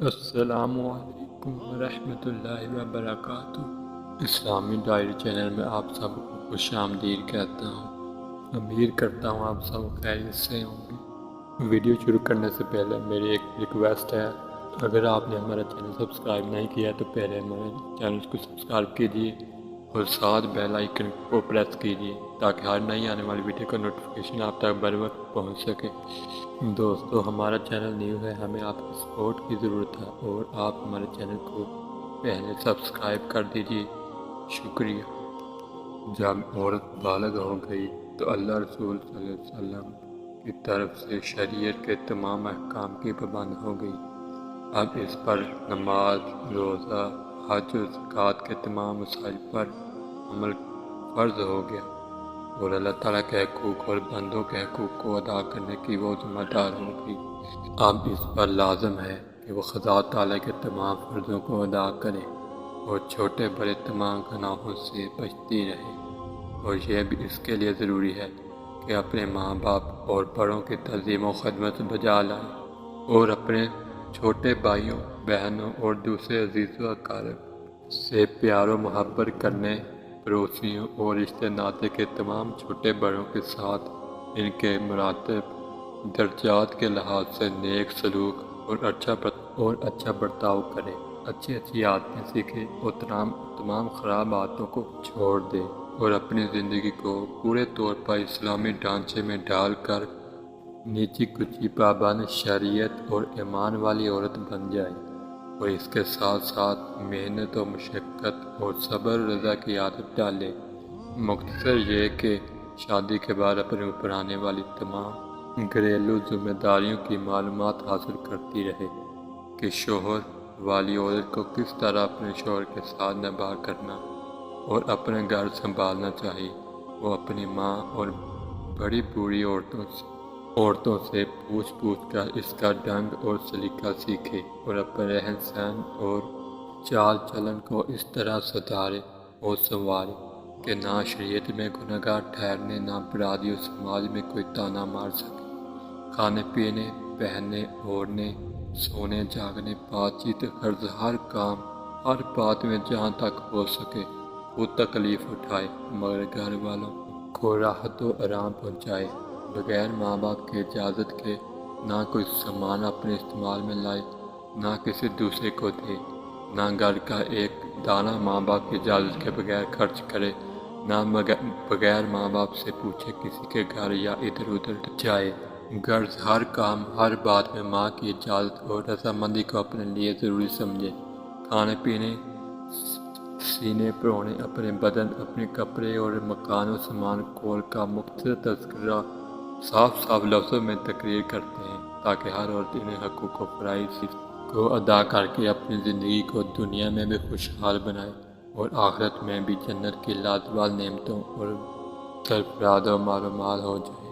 السلام علیکم ورحمۃ اللہ وبرکاتہ۔ اسلامی ڈائری چینل میں آپ سب کو خوش آمدید کہتا ہوں۔ امید کرتا ہوں آپ سب خیریت سے ہوں گے۔ ویڈیو شروع کرنے سے پہلے میری ایک ریکویسٹ ہے، اگر آپ نے ہمارا چینل سبسکرائب نہیں کیا تو پہلے ہمارے چینل کو سبسکرائب کیجیے اور ساتھ بیل آئیکن کو پریس کیجیے تاکہ ہر نئی آنے والی ویڈیو کا نوٹیفیکیشن آپ تک بر وقت پہنچ سکے۔ دوستو، ہمارا چینل نیو ہے، ہمیں آپ کی سپورٹ کی ضرورت ہے اور آپ ہمارے چینل کو پہلے سبسکرائب کر دیجیے، شکریہ۔ جب عورت بالغ ہو گئی تو اللہ رسول صلی اللہ علیہ وسلم کی طرف سے شریعت کے تمام احکام کی پابند ہو گئی۔ اب اس پر نماز، روزہ، حج و زکوٰۃ کے تمام مسائل پر عمل فرض ہو گیا اور اللہ تعالیٰ کے حقوق اور بندوں کے حقوق کو ادا کرنے کی وہ ذمہ دار ہو گئی۔ اب اس پر لازم ہے کہ وہ خدا تعالیٰ کے تمام فرضوں کو ادا کرے اور چھوٹے بڑے تمام گناہوں سے بچتی رہے، اور یہ بھی اس کے لیے ضروری ہے کہ اپنے ماں باپ اور بڑوں کی تعظیم و خدمت بجا لائے اور اپنے چھوٹے بھائیوں، بہنوں اور دوسرے عزیز و اقارب سے پیار و محبت کرنے، پڑوسیوں اور رشتے ناطے کے تمام چھوٹے بڑوں کے ساتھ ان کے مراتب درجات کے لحاظ سے نیک سلوک اور اچھا برتاؤ کرے، اچھی عادتیں سیکھے اور تمام خراب عادتوں کو چھوڑ دے اور اپنی زندگی کو پورے طور پر اسلامی ڈھانچے میں ڈال کر نیچی کچی پابند شریعت اور ایمان والی عورت بن جائے، اور اس کے ساتھ ساتھ محنت و مشقت اور صبر و رضا کی عادت ڈالے۔ مختصر یہ کہ شادی کے بعد اپنے اوپر آنے والی تمام گھریلو ذمہ داریوں کی معلومات حاصل کرتی رہے کہ شوہر والی عورت کو کس طرح اپنے شوہر کے ساتھ نبھا کرنا اور اپنے گھر سنبھالنا چاہیے۔ وہ اپنی ماں اور بڑی بوڑھی عورتوں سے پوچھ کر اس کا ڈھنگ اور سلیقہ سیکھے اور اپنے رہن سہن اور چال چلن کو اس طرح سدھارے اور سنوارے کہ نہ شریعت میں گنہگار ٹھہرنے، نہ برادری و سماج میں کوئی طعنہ مار سکے۔ کھانے پینے، پہننے اوڑھنے، سونے جاگنے، بات چیت، غرض ہر کام، ہر بات میں جہاں تک ہو سکے خود تکلیف اٹھائے، مگر گھر والوں کو راحت و آرام پہنچائے، بغیر ماں باپ کی اجازت کے نہ کوئی سامان اپنے استعمال میں لائے، نہ کسی دوسرے کو دے، نہ گھر کا ایک دانہ ماں باپ کی اجازت کے بغیر خرچ کرے، نہ بغیر ماں باپ سے پوچھے کسی کے گھر یا ادھر ادھر جائے، غرض ہر کام ہر بات میں ماں کی اجازت اور رضامندی کو اپنے لیے ضروری سمجھے۔ کھانے پینے، سینے پرونے، اپنے بدن، اپنے کپڑے اور مکان و سامان کھول کا مختصر تذکرہ صاف لفظوں میں تقریر کرتے ہیں تاکہ ہر عورت انہیں حقوق و فرائض کو ادا کر کے اپنی زندگی کو دنیا میں بھی خوشحال بنائے اور آخرت میں بھی جنت کی لازوال نعمتوں اور سرفراز و مالامال ہو جائے۔